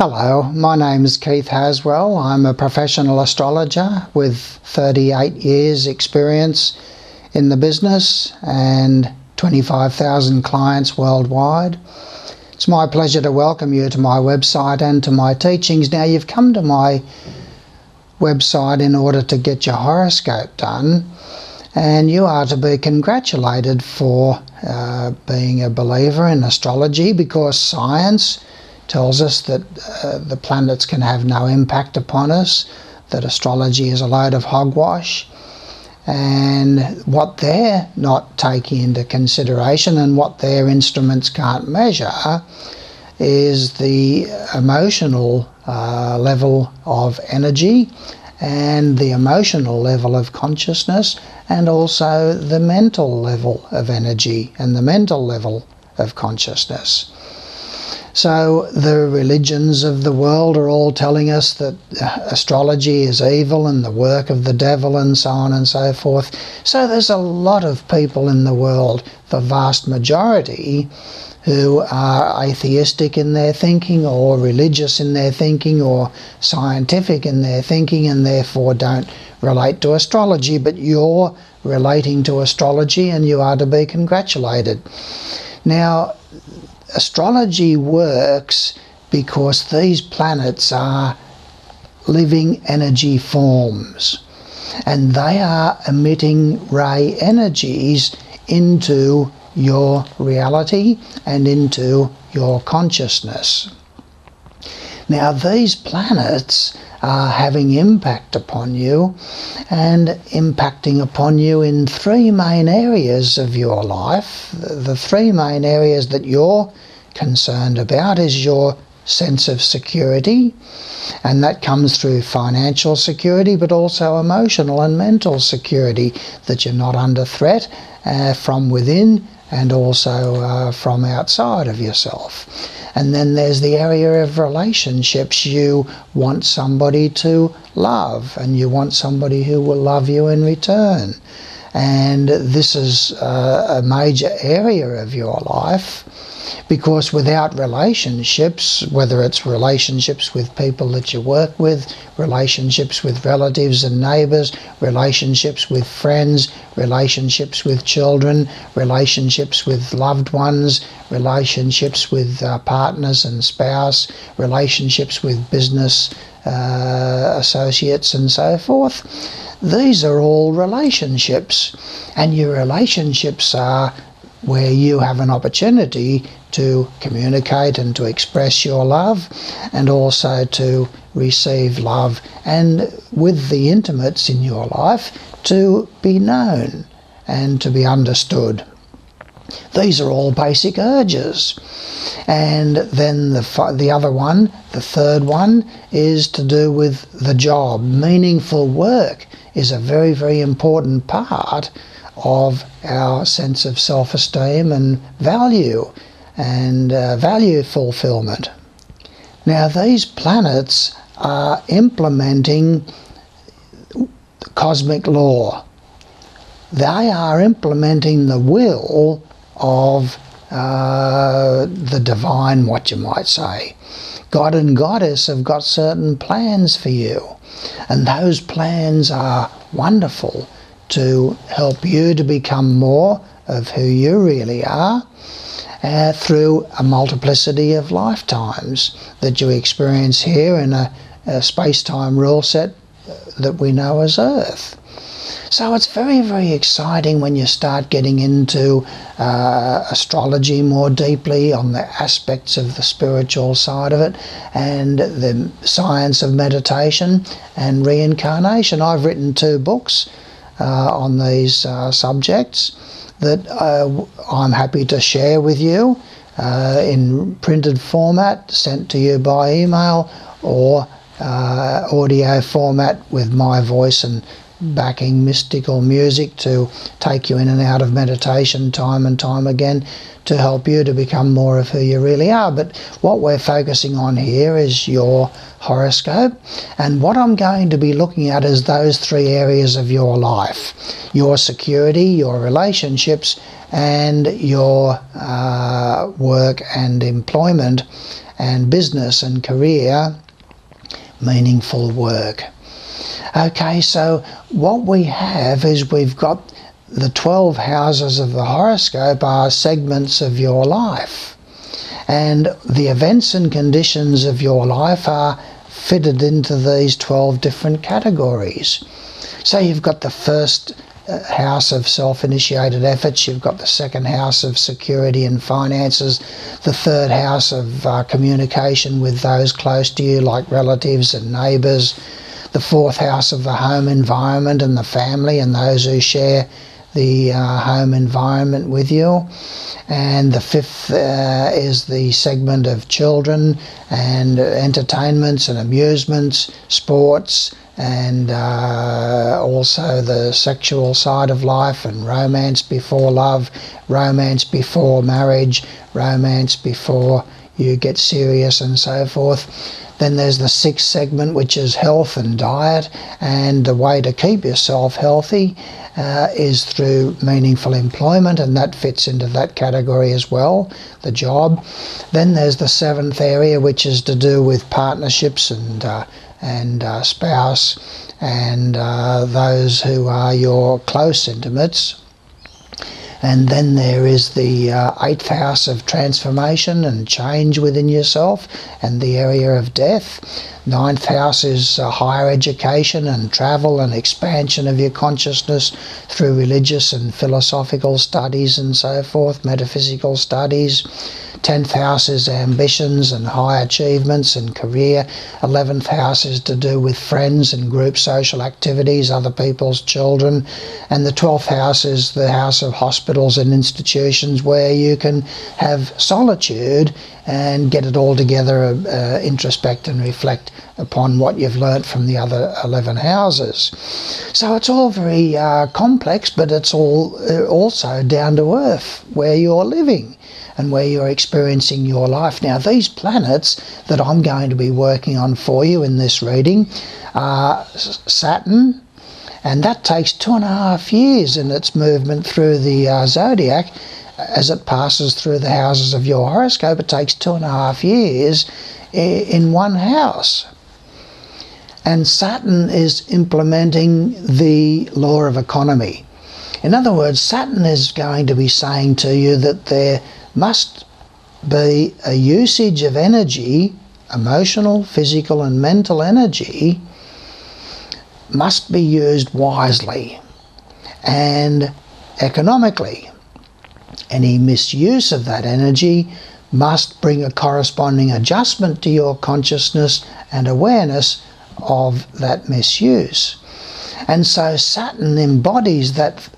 Hello, my name is Keith Haswell. I'm a professional astrologer with 38 years experience in the business and 25,000 clients worldwide. It's my pleasure to welcome you to my website and to my teachings. Now, you've come to my website in order to get your horoscope done, and you are to be congratulated for being a believer in astrology, because science tells us that the planets can have no impact upon us, that astrology is a load of hogwash, and what they're not taking into consideration and what their instruments can't measure is the emotional level of energy and the emotional level of consciousness, and also the mental level of energy and the mental level of consciousness. So the religions of the world are all telling us that astrology is evil and the work of the devil and so on and so forth. So there's a lot of people in the world, the vast majority, who are atheistic in their thinking, or religious in their thinking, or scientific in their thinking, and therefore don't relate to astrology. But you're relating to astrology, and you are to be congratulated. Now, astrology works because these planets are living energy forms, and they are emitting ray energies into your reality and into your consciousness. Now, these planets are having impact upon you, and impacting upon you in three main areas of your life. The three main areas that you're concerned about is your sense of security, and that comes through financial security, but also emotional and mental security, that you're not under threat from within and also from outside of yourself. And then there's the area of relationships. You want somebody to love, and you want somebody who will love you in return. And this is a major area of your life, because without relationships, whether it's relationships with people that you work with, relationships with relatives and neighbours, relationships with friends, relationships with children, relationships with loved ones, relationships with partners and spouse, relationships with business associates and so forth. These are all relationships, and your relationships are where you have an opportunity to communicate and to express your love, and also to receive love, and with the intimates in your life to be known and to be understood. These are all basic urges. And then the other one, the third one, is to do with the job. Meaningful work is a very, very important part of our sense of self-esteem and value fulfillment. Now, these planets are implementing cosmic law. They are implementing the will of the divine, what you might say. God and Goddess have got certain plans for you, and those plans are wonderful to help you to become more of who you really are through a multiplicity of lifetimes that you experience here in a space-time rule set that we know as Earth. So it's very, very exciting when you start getting into astrology more deeply, on the aspects of the spiritual side of it, and the science of meditation and reincarnation. I've written 2 books on these subjects that I'm happy to share with you in printed format, sent to you by email, or audio format with my voice and backing mystical music to take you in and out of meditation time and time again, to help you to become more of who you really are. But what we're focusing on here is your horoscope, and what I'm going to be looking at is those 3 areas of your life: your security, your relationships, and your work and employment and business and career, meaningful work. Okay, so what we have is we've got the 12 houses of the horoscope are segments of your life. And the events and conditions of your life are fitted into these 12 different categories. So you've got the first house of self-initiated efforts, you've got the second house of security and finances, the third house of communication with those close to you like relatives and neighbours, the fourth house of the home environment and the family and those who share the home environment with you, and the fifth is the segment of children and entertainments and amusements, sports, and also the sexual side of life and romance before love, romance before marriage, romance before you get serious and so forth. Then there's the sixth segment, which is health and diet, and the way to keep yourself healthy is through meaningful employment, and that fits into that category as well, the job. Then there's the seventh area, which is to do with partnerships and spouse and those who are your close intimates. And then there is the eighth house of transformation and change within yourself and the area of death. Ninth house is higher education and travel and expansion of your consciousness through religious and philosophical studies and so forth, metaphysical studies. 10th house is ambitions and high achievements and career. 11th house is to do with friends and group social activities, other people's children. And the 12th house is the house of hospitals and institutions where you can have solitude and get it all together, introspect and reflect upon what you've learnt from the other 11 houses. So it's all very complex, but it's all also down to earth where you're living and where you're experiencing your life. Now, these planets that I'm going to be working on for you in this reading are Saturn, and that takes 2.5 years in its movement through the zodiac. As it passes through the houses of your horoscope, it takes 2.5 years in one house. And Saturn is implementing the law of economy. In other words, Saturn is going to be saying to you that there must be a usage of energy, emotional, physical and mental energy, must be used wisely and economically. Any misuse of that energy must bring a corresponding adjustment to your consciousness and awareness of that misuse. And so Saturn embodies that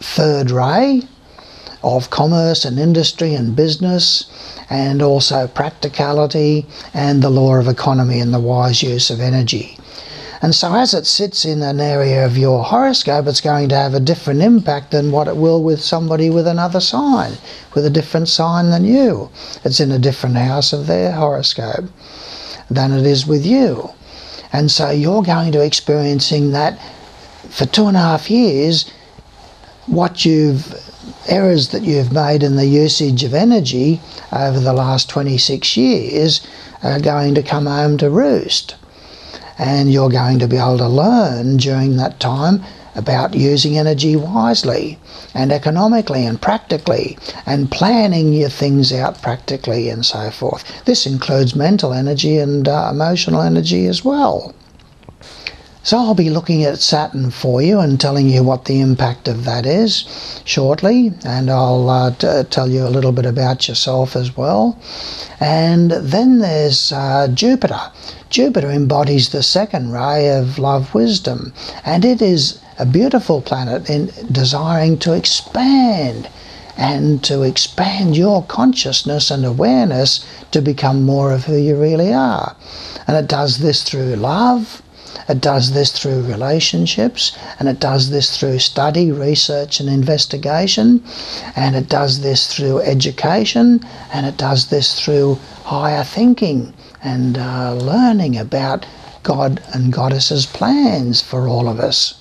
third ray of commerce and industry and business, and also practicality and the law of economy and the wise use of energy. And so as it sits in an area of your horoscope, it's going to have a different impact than what it will with somebody with another sign, with a different sign than you. It's in a different house of their horoscope than it is with you. And so you're going to be experiencing that for 2.5 years, errors that you've made in the usage of energy over the last 26 years are going to come home to roost. And you're going to be able to learn during that time about using energy wisely and economically and practically and planning your things out practically and so forth. This includes mental energy and emotional energy as well. So I'll be looking at Saturn for you and telling you what the impact of that is shortly, and I'll tell you a little bit about yourself as well. And then there's Jupiter. Jupiter embodies the second ray of love wisdom, and it is a beautiful planet in desiring to expand and to expand your consciousness and awareness to become more of who you really are. And it does this through love, it does this through relationships, and it does this through study, research and investigation, and it does this through education, and it does this through higher thinking and learning about God and Goddess's plans for all of us.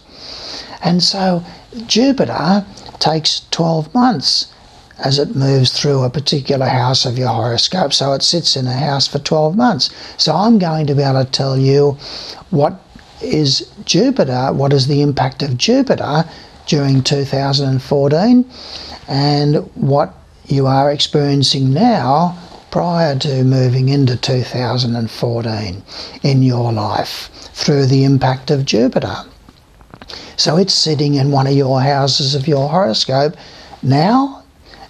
And so Jupiter takes 12 months as it moves through a particular house of your horoscope. So it sits in a house for 12 months. So I'm going to be able to tell you what is Jupiter, what is the impact of Jupiter during 2014, and what you are experiencing now prior to moving into 2014 in your life through the impact of Jupiter. So it's sitting in one of your houses of your horoscope now,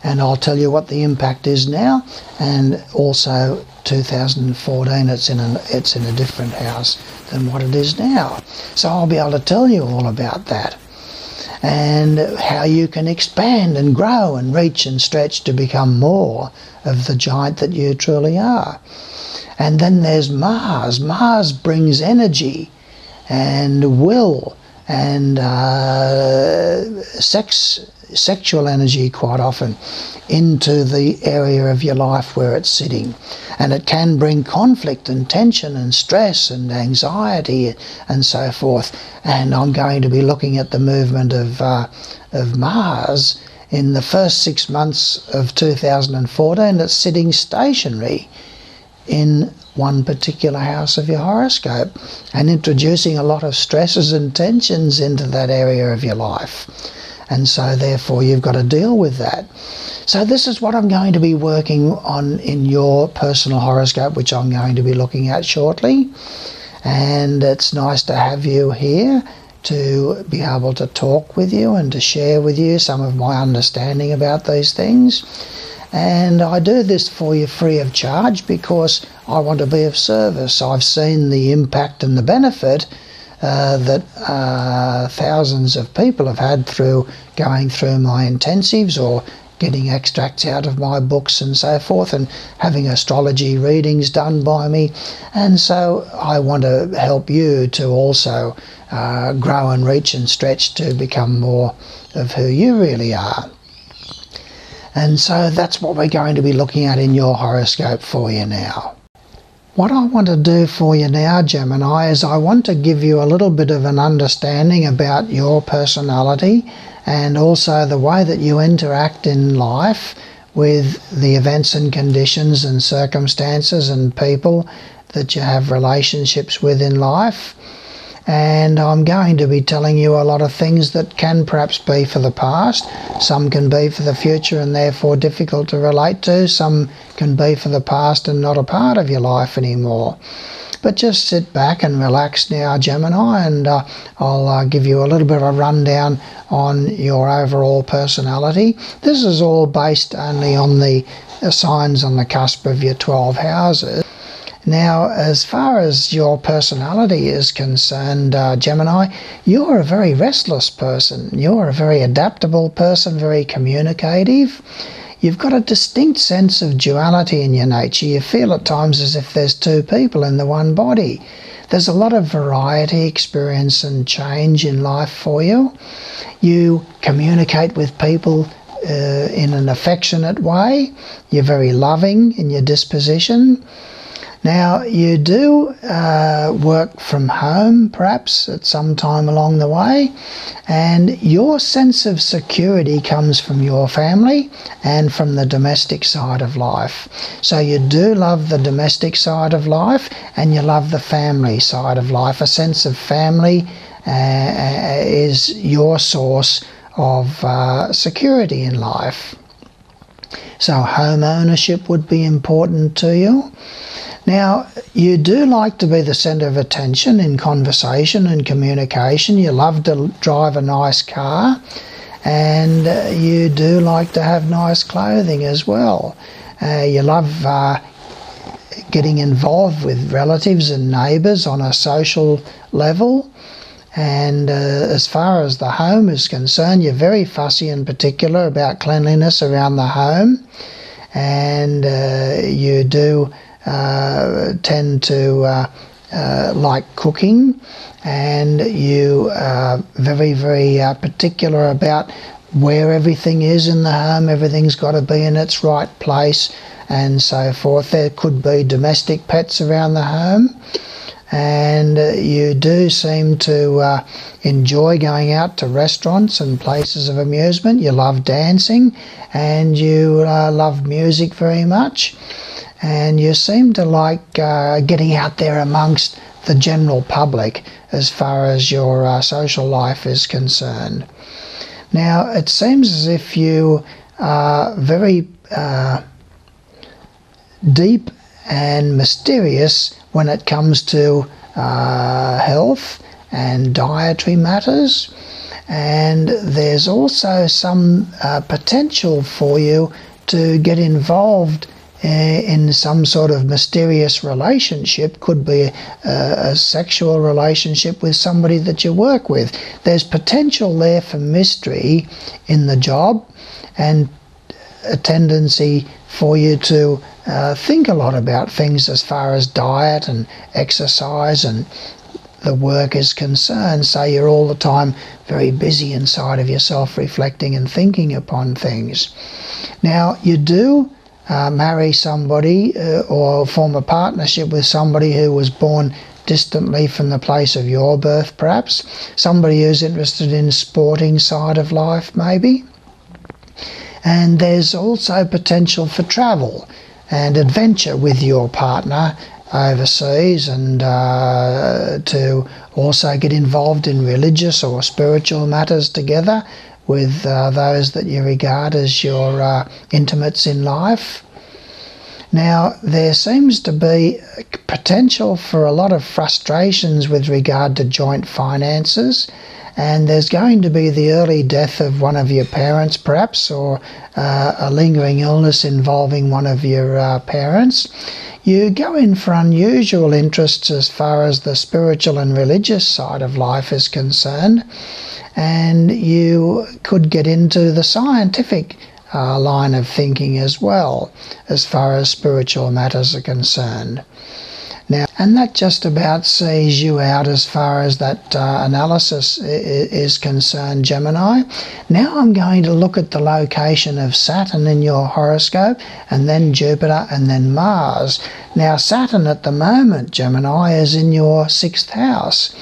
and I'll tell you what the impact is now, and also 2014 it's in a different house than what it is now. So I'll be able to tell you all about that, and how you can expand and grow and reach and stretch to become more of the giant that you truly are. And then there's Mars. Mars brings energy and will and sexual energy quite often into the area of your life where it's sitting, and it can bring conflict and tension and stress and anxiety and so forth. And I'm going to be looking at the movement of Mars in the first 6 months of 2014. It's sitting stationary in one particular house of your horoscope and introducing a lot of stresses and tensions into that area of your life. And so therefore you've got to deal with that. So this is what I'm going to be working on in your personal horoscope, which I'm going to be looking at shortly. And it's nice to have you here to be able to talk with you and to share with you some of my understanding about these things. And I do this for you free of charge because I want to be of service. I've seen the impact and the benefit that thousands of people have had through going through my intensives or getting extracts out of my books and so forth, and having astrology readings done by me. And so I want to help you to also grow and reach and stretch to become more of who you really are. And so that's what we're going to be looking at in your horoscope for you now. What I want to do for you now, Gemini, is I want to give you a little bit of an understanding about your personality and also the way that you interact in life with the events and conditions and circumstances and people that you have relationships with in life. And I'm going to be telling you a lot of things that can perhaps be for the past. Some can be for the future and therefore difficult to relate to. Some can be for the past and not a part of your life anymore. But just sit back and relax now, Gemini, and I'll give you a little bit of a rundown on your overall personality. This is all based only on the signs on the cusp of your 12 houses. Now, as far as your personality is concerned, Gemini, you're a very restless person. You're a very adaptable person, very communicative. You've got a distinct sense of duality in your nature. You feel at times as if there's two people in the one body. There's a lot of variety, experience and change in life for you. You communicate with people in an affectionate way. You're very loving in your disposition. Now, you do work from home, perhaps, at some time along the way, and your sense of security comes from your family and from the domestic side of life. So you do love the domestic side of life and you love the family side of life. A sense of family is your source of security in life. So home ownership would be important to you. Now, you do like to be the centre of attention in conversation and communication. You love to drive a nice car, and you do like to have nice clothing as well. You love getting involved with relatives and neighbours on a social level. And as far as the home is concerned, you're very fussy and particular about cleanliness around the home, and you do tend to like cooking, and you are very, very particular about where everything is in the home. Everything's got to be in its right place and so forth. There could be domestic pets around the home. and you do seem to enjoy going out to restaurants and places of amusement. You love dancing, and you love music very much, and you seem to like getting out there amongst the general public as far as your social life is concerned. Now, it seems as if you are very deep and mysterious when it comes to health and dietary matters, and there's also some potential for you to get involved in some sort of mysterious relationship. Could be a sexual relationship with somebody that you work with. There's potential there for mystery in the job, and a tendency for you to think a lot about things as far as diet and exercise and the work is concerned. So you're all the time very busy inside of yourself, reflecting and thinking upon things. Now, you do marry somebody or form a partnership with somebody who was born distantly from the place of your birth, perhaps. Somebody who's interested in sporting side of life, maybe. And there's also potential for travel and adventure with your partner overseas, and to also get involved in religious or spiritual matters together with those that you regard as your intimates in life. Now, there seems to be potential for a lot of frustrations with regard to joint finances, and there's going to be the early death of one of your parents, perhaps, or a lingering illness involving one of your parents. You go in for unusual interests as far as the spiritual and religious side of life is concerned, and you could get into the scientific line of thinking as well, as far as spiritual matters are concerned. Now, and that just about sees you out as far as that analysis is concerned, Gemini. Now I'm going to look at the location of Saturn in your horoscope, and then Jupiter, and then Mars. Now, Saturn at the moment, Gemini, is in your 6th house,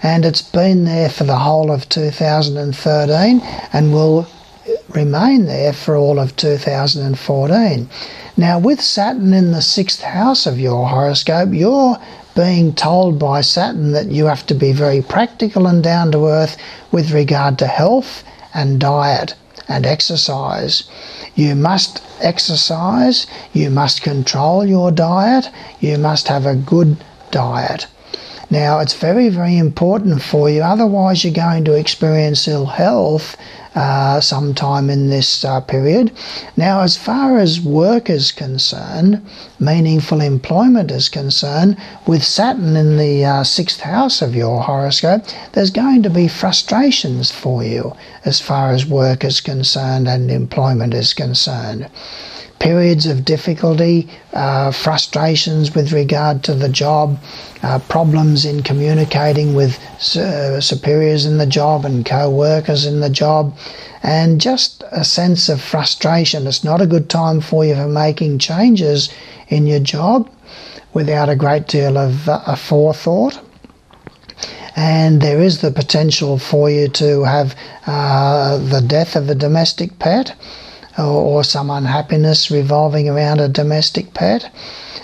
and it's been there for the whole of 2013 and will remain there for all of 2014. Now, with Saturn in the 6th house of your horoscope, you're being told by Saturn that you have to be very practical and down to earth with regard to health and diet and exercise. You must exercise, you must control your diet, you must have a good diet. Now, it's very, very important for you, otherwise you're going to experience ill health sometime in this period. Now, as far as work is concerned, meaningful employment is concerned, with Saturn in the 6th house of your horoscope, there's going to be frustrations for you as far as work is concerned and employment is concerned. Periods of difficulty, frustrations with regard to the job, problems in communicating with superiors in the job and co-workers in the job, and just a sense of frustration. It's not a good time for you for making changes in your job without a great deal of forethought. And there is the potential for you to have the death of a domestic pet, or some unhappiness revolving around a domestic pet.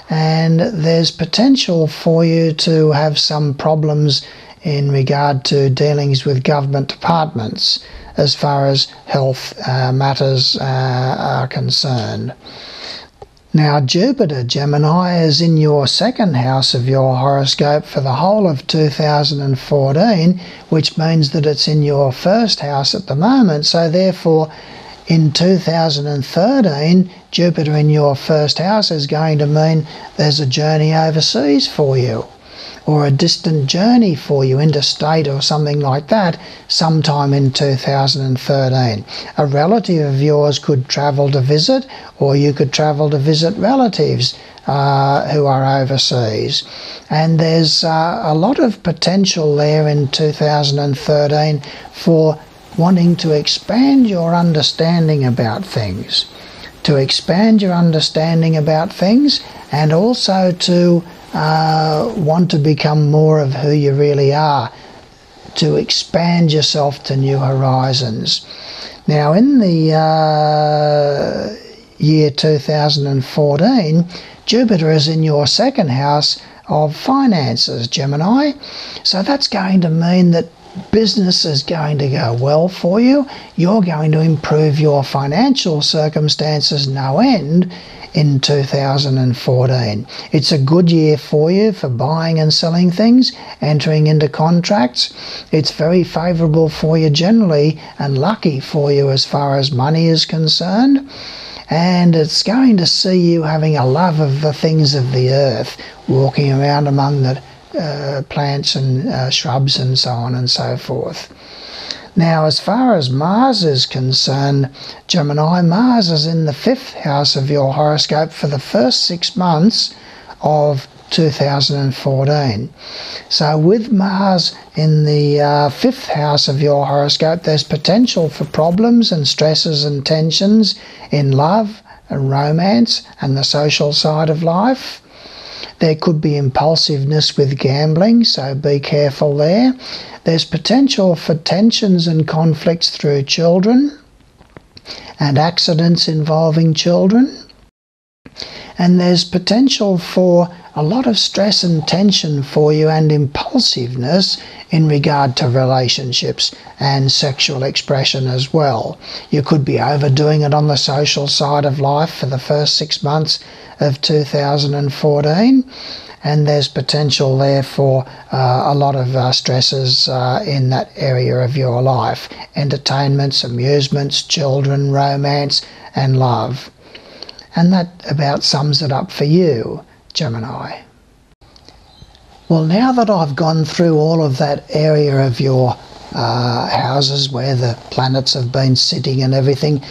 And there's potential for you to have some problems in regard to dealings with government departments as far as health matters are concerned. Now, Jupiter, Gemini, is in your 2nd house of your horoscope for the whole of 2014, which means that it's in your 1st house at the moment. So therefore, in 2013, Jupiter in your 1st house is going to mean there's a journey overseas for you, or a distant journey for you, interstate or something like that, sometime in 2013. A relative of yours could travel to visit, or you could travel to visit relatives who are overseas. And there's a lot of potential there in 2013 for wanting to expand your understanding about things, to expand your understanding about things, and also to want to become more of who you really are, to expand yourself to new horizons. Now, in the year 2014, Jupiter is in your second house of finances, Gemini. So that's going to mean that business is going to go well for you. You're going to improve your financial circumstances no end in 2014. It's a good year for you for buying and selling things, entering into contracts. It's very favourable for you generally, and lucky for you as far as money is concerned. And it's going to see you having a love of the things of the earth, walking around among the plants and shrubs and so on and so forth. Now, as far as Mars is concerned, Gemini, Mars is in the 5th house of your horoscope for the first 6 months of 2014. So with Mars in the 5th house of your horoscope, there's potential for problems and stresses and tensions in love and romance and the social side of life. There could be impulsiveness with gambling, so be careful there. There's potential for tensions and conflicts through children and accidents involving children. And there's potential for a lot of stress and tension for you, and impulsiveness in regard to relationships and sexual expression as well. You could be overdoing it on the social side of life for the first 6 months of 2014, and there's potential there for a lot of stresses in that area of your life: entertainments, amusements, children, romance and love. And that about sums it up for you, Gemini. Well, now that I've gone through all of that area of your houses where the planets have been sitting and everything,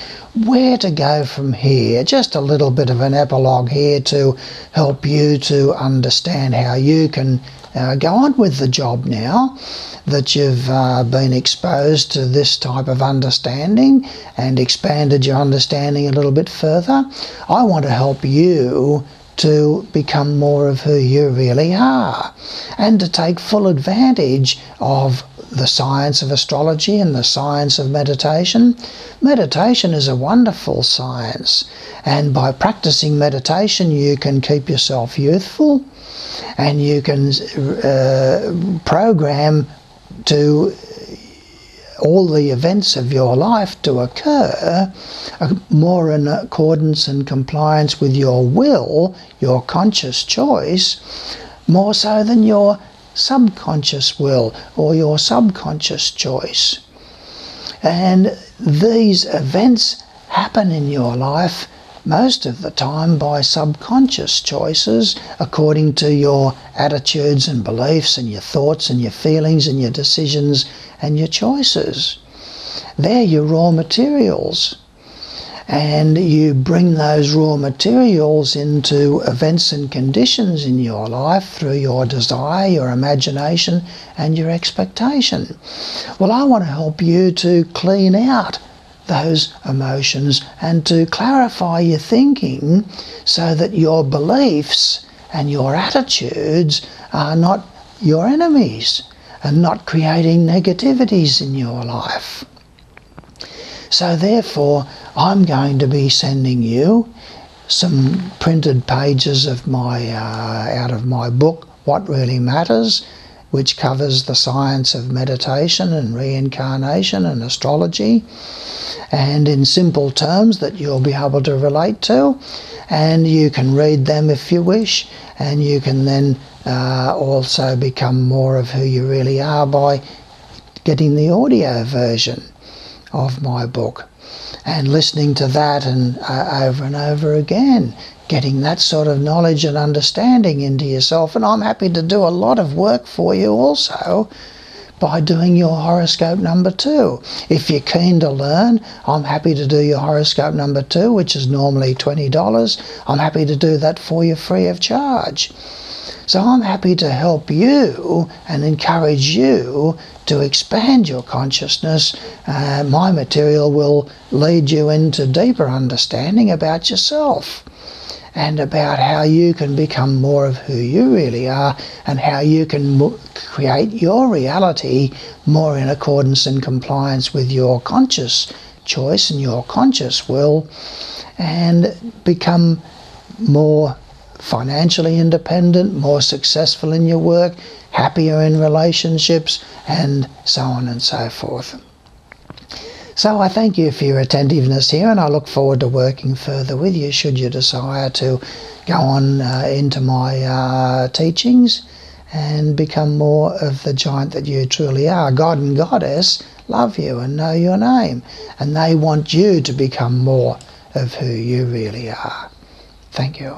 where to go from here? Just a little bit of an epilogue here to help you to understand how you can go on with the job now that you've been exposed to this type of understanding and expanded your understanding a little bit further. I want to help you to become more of who you really are, and to take full advantage of the science of astrology and the science of meditation. Meditation is a wonderful science, and by practicing meditation you can keep yourself youthful, and you can program to all the events of your life to occur more in accordance and compliance with your will, your conscious choice, more so than your subconscious will or your subconscious choice. And these events happen in your life most of the time by subconscious choices, according to your attitudes and beliefs and your thoughts and your feelings and your decisions and your choices. They're your raw materials, and you bring those raw materials into events and conditions in your life through your desire, your imagination and your expectation. Well, I want to help you to clean out those emotions and to clarify your thinking so that your beliefs and your attitudes are not your enemies and not creating negativities in your life. So therefore, I'm going to be sending you some printed pages of my out of my book, What Really Matters, which covers the science of meditation and reincarnation and astrology, and in simple terms that you'll be able to relate to. And you can read them if you wish, and you can then also become more of who you really are by getting the audio version of my book and listening to that and over and over again, getting that sort of knowledge and understanding into yourself. And I'm happy to do a lot of work for you also by doing your horoscope number 2. If you're keen to learn, I'm happy to do your horoscope number 2, which is normally $20. I'm happy to do that for you free of charge. So I'm happy to help you and encourage you to expand your consciousness. My material will lead you into deeper understanding about yourself and about how you can become more of who you really are, and how you can create your reality more in accordance and compliance with your conscious choice and your conscious will, and become more financially independent, more successful in your work, happier in relationships, and so on and so forth. So I thank you for your attentiveness here, and I look forward to working further with you should you desire to go on into my teachings and become more of the giant that you truly are. God and Goddess love you and know your name, and they want you to become more of who you really are. Thank you.